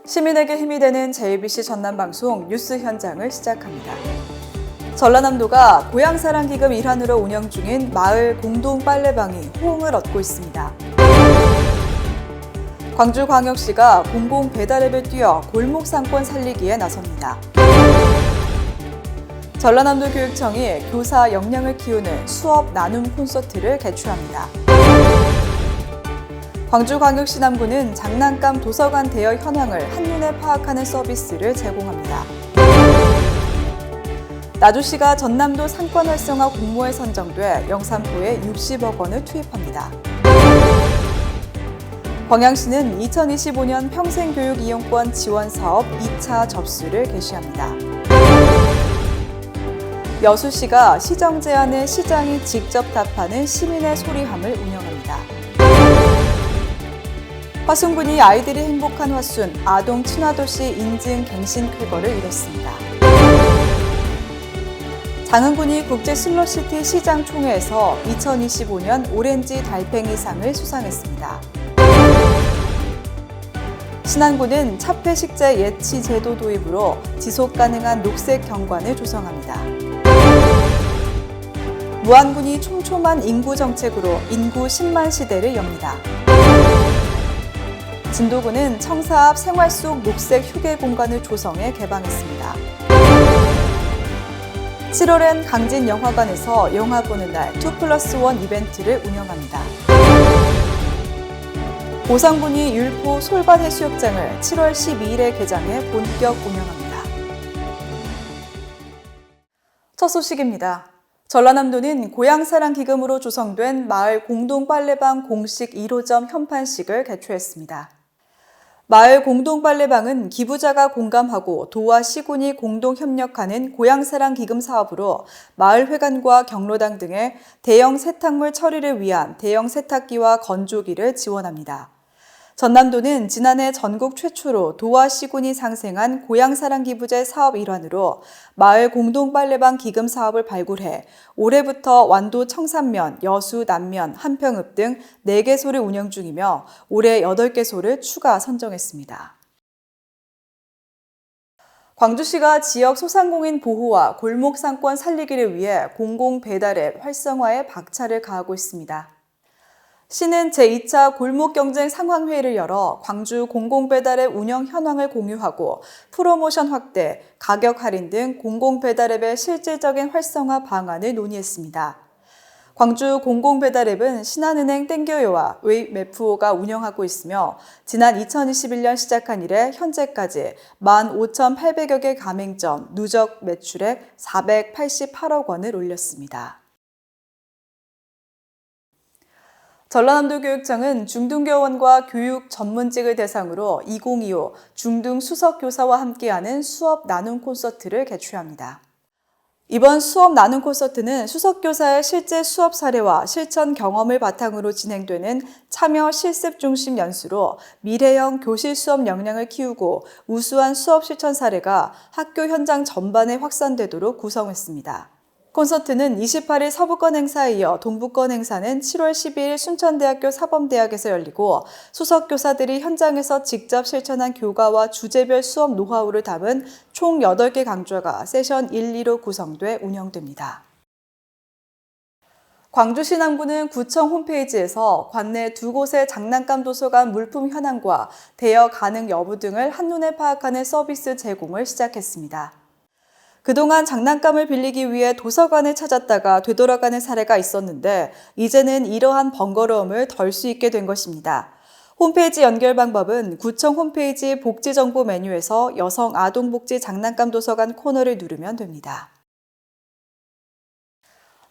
시민에게 힘이 되는 JBC 전남방송 뉴스 현장을 시작합니다. 전라남도가 고향사랑기금 일환으로 운영 중인 마을 공동 빨래방이 호응을 얻고 있습니다. 광주광역시가 공공 배달앱을 띄워 골목 상권 살리기에 나섭니다. 전라남도 교육청이 교사 역량을 키우는 수업 나눔 콘서트를 개최합니다. 광주광역시 남구는 장난감 도서관 대여 현황을 한눈에 파악하는 서비스를 제공합니다. 나주시가 전남도 상권 활성화 공모에 선정돼 영산포에 60억 원을 투입합니다. 광양시는 2025년 평생교육 이용권 지원 사업 2차 접수를 개시합니다. 여수시가 시정 제안에 시장이 직접 답하는 시민의 소리함을 운영합니다. 화순군이 아이들이 행복한 화순, 아동 친화도시 인증 갱신 쾌거를 이뤘습니다. 장흥군이 국제 슬로시티 시장 총회에서 2025년 오렌지 달팽이상을 수상했습니다. 신안군은 차폐식재 예치 제도 도입으로 지속 가능한 녹색 경관을 조성합니다. 무안군이 촘촘한 인구 정책으로 인구 10만 시대를 엽니다. 진도군은 청사 앞 생활 속 녹색 휴게 공간을 조성해 개방했습니다. 7월엔 강진영화관에서 영화 보는 날 2+1 이벤트를 운영합니다. 보성군이 율포 솔밭해수욕장을 7월 12일에 개장해 본격 운영합니다. 첫 소식입니다. 전라남도는 고향사랑기금으로 조성된 마을 공동빨래방 공식 1호점 현판식을 개최했습니다. 마을 공동빨래방은 기부자가 공감하고 도와 시군이 공동 협력하는 고향사랑기금 사업으로 마을회관과 경로당 등의 대형 세탁물 처리를 위한 대형 세탁기와 건조기를 지원합니다. 전남도는 지난해 전국 최초로 도와 시군이 상생한 고향사랑기부제 사업 일환으로 마을 공동빨래방 기금 사업을 발굴해 올해부터 완도 청산면, 여수 남면, 한평읍 등 4개소를 운영 중이며 올해 8개소를 추가 선정했습니다. 광주시가 지역 소상공인 보호와 골목 상권 살리기를 위해 공공배달앱 활성화에 박차를 가하고 있습니다. 시는 제2차 골목경쟁 상황회의를 열어 광주 공공배달앱 운영 현황을 공유하고 프로모션 확대, 가격 할인 등 공공배달앱의 실질적인 활성화 방안을 논의했습니다. 광주 공공배달앱은 신한은행 땡겨요와 웨이메프오가 운영하고 있으며 지난 2021년 시작한 이래 현재까지 15,800여 개 가맹점, 누적 매출액 488억 원을 올렸습니다. 전라남도 교육청은 중등교원과 교육 전문직을 대상으로 2025 중등 수석교사와 함께하는 수업 나눔 콘서트를 개최합니다. 이번 수업 나눔 콘서트는 수석교사의 실제 수업 사례와 실천 경험을 바탕으로 진행되는 참여 실습 중심 연수로 미래형 교실 수업 역량을 키우고 우수한 수업 실천 사례가 학교 현장 전반에 확산되도록 구성했습니다. 콘서트는 28일 서부권 행사에 이어 동부권 행사는 7월 12일 순천대학교 사범대학에서 열리고 수석교사들이 현장에서 직접 실천한 교과와 주제별 수업 노하우를 담은 총 8개 강좌가 세션 1, 2로 구성돼 운영됩니다. 광주시 남구는 구청 홈페이지에서 관내 2곳의 장난감 도서관 물품 현황과 대여 가능 여부 등을 한눈에 파악하는 서비스 제공을 시작했습니다. 그동안 장난감을 빌리기 위해 도서관을 찾았다가 되돌아가는 사례가 있었는데 이제는 이러한 번거로움을 덜 수 있게 된 것입니다. 홈페이지 연결 방법은 구청 홈페이지 복지정보 메뉴에서 여성 아동복지 장난감 도서관 코너를 누르면 됩니다.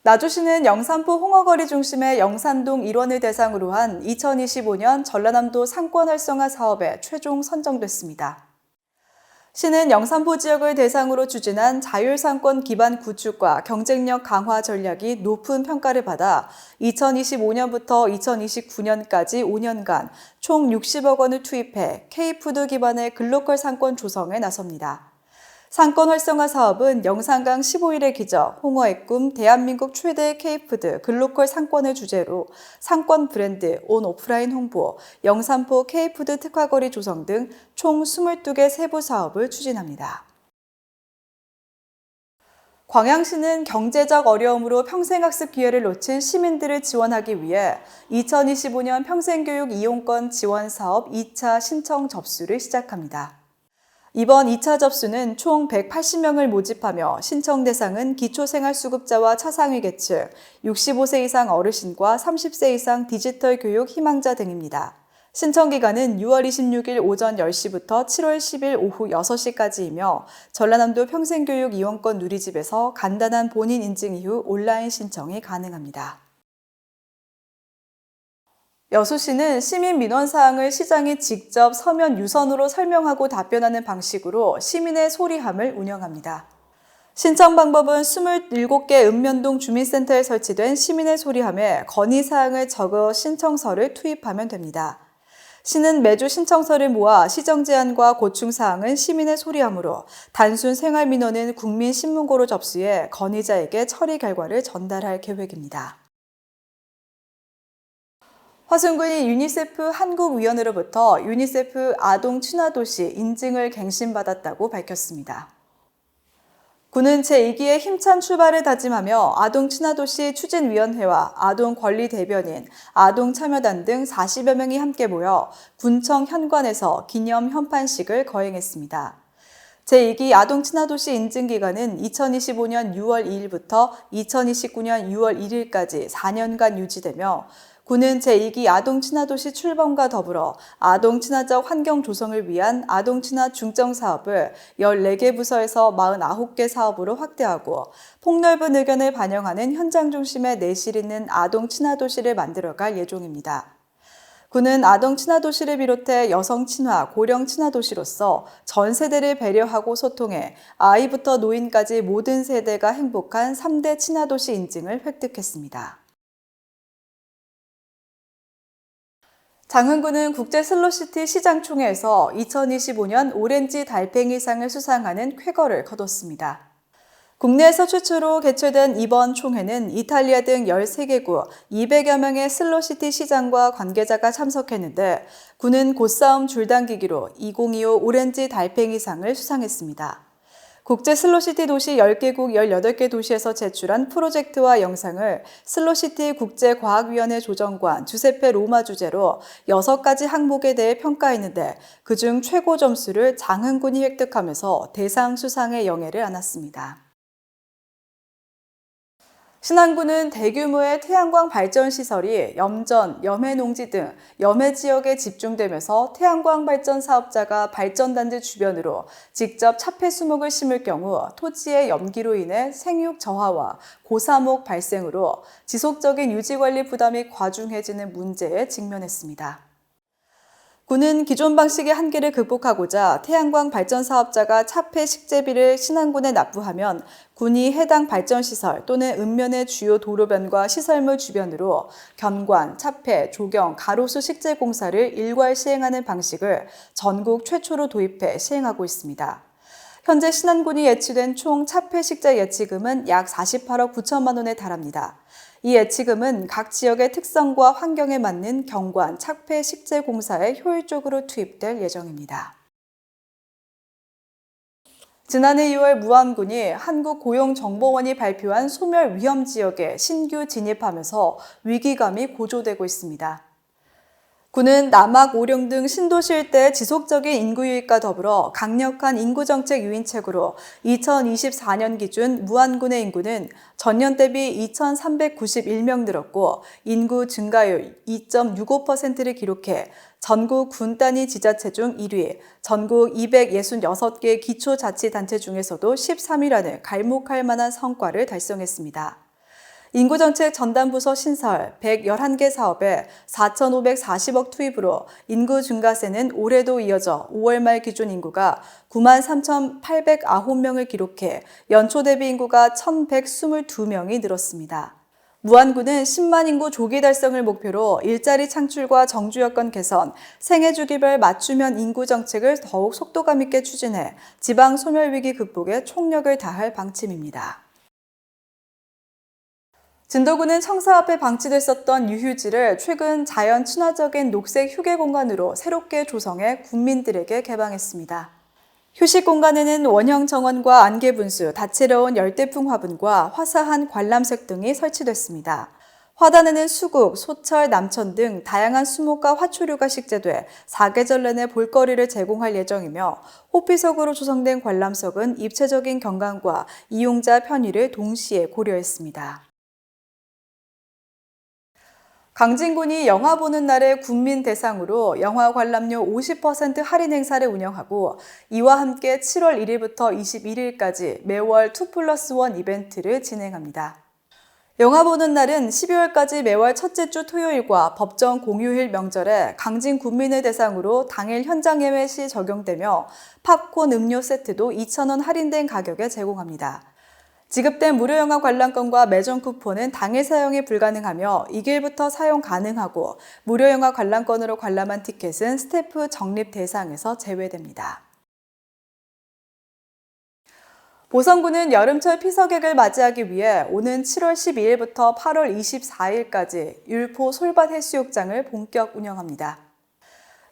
나주시는 영산포 홍어거리 중심의 영산동 일원을 대상으로 한 2025년 전라남도 상권 활성화 사업에 최종 선정됐습니다. 시는 영산포 지역을 대상으로 추진한 자율상권 기반 구축과 경쟁력 강화 전략이 높은 평가를 받아 2025년부터 2029년까지 5년간 총 60억 원을 투입해 K푸드 기반의 글로컬 상권 조성에 나섭니다. 상권 활성화 사업은 영산강 15일의 기적, 홍어의 꿈, 대한민국 최대 K푸드, 글로컬 상권을 주제로 상권 브랜드, 온 오프라인 홍보, 영산포 K푸드 특화거리 조성 등 총 22개 세부 사업을 추진합니다. 광양시는 경제적 어려움으로 평생학습 기회를 놓친 시민들을 지원하기 위해 2025년 평생교육 이용권 지원 사업 2차 신청 접수를 시작합니다. 이번 2차 접수는 총 180명을 모집하며 신청 대상은 기초생활수급자와 차상위 계층, 65세 이상 어르신과 30세 이상 디지털 교육 희망자 등입니다. 신청 기간은 6월 26일 오전 10시부터 7월 10일 오후 6시까지이며 전라남도 평생교육 이용권 누리집에서 간단한 본인 인증 이후 온라인 신청이 가능합니다. 여수시는 시민 민원 사항을 시장이 직접 서면 유선으로 설명하고 답변하는 방식으로 시민의 소리함을 운영합니다. 신청 방법은 27개 읍면동 주민센터에 설치된 시민의 소리함에 건의사항을 적어 신청서를 투입하면 됩니다. 시는 매주 신청서를 모아 시정 제안과 고충 사항은 시민의 소리함으로 단순 생활 민원은 국민신문고로 접수해 건의자에게 처리 결과를 전달할 계획입니다. 화순군이 유니세프 한국위원회로부터 유니세프 아동 친화도시 인증을 갱신받았다고 밝혔습니다. 군은 제2기의 힘찬 출발을 다짐하며 아동 친화도시 추진위원회와 아동 권리 대변인, 아동 참여단 등 40여 명이 함께 모여 군청 현관에서 기념 현판식을 거행했습니다. 제2기 아동 친화도시 인증 기간은 2025년 6월 2일부터 2029년 6월 1일까지 4년간 유지되며 군은 제2기 아동 친화도시 출범과 더불어 아동 친화적 환경 조성을 위한 아동 친화 중점 사업을 14개 부서에서 49개 사업으로 확대하고 폭넓은 의견을 반영하는 현장 중심의 내실 있는 아동 친화도시를 만들어갈 예정입니다. 군은 아동 친화도시를 비롯해 여성 친화, 고령 친화도시로서 전 세대를 배려하고 소통해 아이부터 노인까지 모든 세대가 행복한 3대 친화도시 인증을 획득했습니다. 장흥군은 국제 슬로시티 시장총회에서 2025년 오렌지 달팽이상을 수상하는 쾌거를 거뒀습니다. 국내에서 최초로 개최된 이번 총회는 이탈리아 등 13개국 200여 명의 슬로시티 시장과 관계자가 참석했는데 군은 곧싸움 줄당기기로 2025 오렌지 달팽이상을 수상했습니다. 국제 슬로시티 도시 10개국 18개 도시에서 제출한 프로젝트와 영상을 슬로시티 국제과학위원회 조정관 주세페 로마 주재로 6가지 항목에 대해 평가했는데 그중 최고 점수를 장흥군이 획득하면서 대상 수상의 영예를 안았습니다. 신안군은 대규모의 태양광 발전 시설이 염전, 염해농지 등 염해 지역에 집중되면서 태양광 발전 사업자가 발전단지 주변으로 직접 차폐수목을 심을 경우 토지의 염기로 인해 생육 저하와 고사목 발생으로 지속적인 유지관리 부담이 과중해지는 문제에 직면했습니다. 군은 기존 방식의 한계를 극복하고자 태양광 발전 사업자가 차폐 식재비를 신안군에 납부하면 군이 해당 발전시설 또는 읍면의 주요 도로변과 시설물 주변으로 견관, 차폐, 조경, 가로수 식재 공사를 일괄 시행하는 방식을 전국 최초로 도입해 시행하고 있습니다. 현재 신안군이 예치된 총 차폐 식재 예치금은 약 48억 9천만 원에 달합니다. 이 예치금은 각 지역의 특성과 환경에 맞는 경관, 차폐 식재 공사에 효율적으로 투입될 예정입니다. 지난해 2월 무안군이 한국고용정보원이 발표한 소멸 위험 지역에 신규 진입하면서 위기감이 고조되고 있습니다. 군은 남악, 오령 등 신도시 일대 지속적인 인구 유입과 더불어 강력한 인구정책 유인책으로 2024년 기준 무안군의 인구는 전년 대비 2,391명 늘었고 인구 증가율 2.65%를 기록해 전국 군 단위 지자체 중 1위, 전국 266개 기초자치단체 중에서도 13위라는 갈목할 만한 성과를 달성했습니다. 인구정책 전담부서 신설 111개 사업에 4,540억 투입으로 인구 증가세는 올해도 이어져 5월 말 기준 인구가 93,809명을 기록해 연초 대비 인구가 1,122명이 늘었습니다. 무안군은 10만 인구 조기 달성을 목표로 일자리 창출과 정주 여건 개선, 생애 주기별 맞춤형 인구 정책을 더욱 속도감 있게 추진해 지방 소멸 위기 극복에 총력을 다할 방침입니다. 진도구는 청사 앞에 방치됐었던 유휴지를 최근 자연 친화적인 녹색 휴게 공간으로 새롭게 조성해 군민들에게 개방했습니다. 휴식 공간에는 원형 정원과 안개 분수, 다채로운 열대풍 화분과 화사한 관람색 등이 설치됐습니다. 화단에는 수국, 소철, 남천 등 다양한 수목과 화초류가 식재돼 사계절 내내 볼거리를 제공할 예정이며 호피석으로 조성된 관람석은 입체적인 경관과 이용자 편의를 동시에 고려했습니다. 강진군이 영화 보는 날에 군민 대상으로 영화 관람료 50% 할인 행사를 운영하고 이와 함께 7월 1일부터 21일까지 매월 2+1 이벤트를 진행합니다. 영화 보는 날은 12월까지 매월 첫째 주 토요일과 법정 공휴일 명절에 강진 군민을 대상으로 당일 현장 예매 시 적용되며 팝콘 음료 세트도 2,000원 할인된 가격에 제공합니다. 지급된 무료 영화 관람권과 매점 쿠폰은 당일 사용이 불가능하며 2일부터 사용 가능하고 무료 영화 관람권으로 관람한 티켓은 스태프 적립 대상에서 제외됩니다. 보성군은 여름철 피서객을 맞이하기 위해 오는 7월 12일부터 8월 24일까지 율포 솔밭 해수욕장을 본격 운영합니다.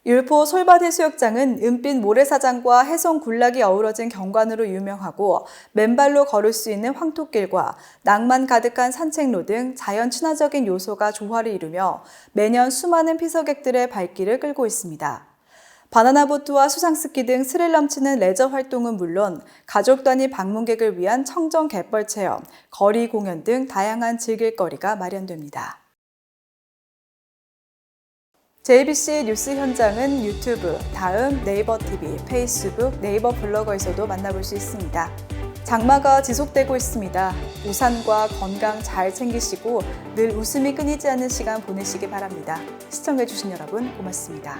율포 솔밭 해수욕장은 은빛 모래사장과 해성 군락이 어우러진 경관으로 유명하고 맨발로 걸을 수 있는 황토길과 낭만 가득한 산책로 등 자연 친화적인 요소가 조화를 이루며 매년 수많은 피서객들의 발길을 끌고 있습니다. 바나나 보트와 수상스키 등 스릴 넘치는 레저 활동은 물론 가족 단위 방문객을 위한 청정 갯벌 체험, 거리 공연 등 다양한 즐길거리가 마련됩니다. JBC 뉴스 현장은 유튜브, 다음 네이버 TV, 페이스북, 네이버 블로거에서도 만나볼 수 있습니다. 장마가 지속되고 있습니다. 우산과 건강 잘 챙기시고 늘 웃음이 끊이지 않는 시간 보내시기 바랍니다. 시청해주신 여러분 고맙습니다.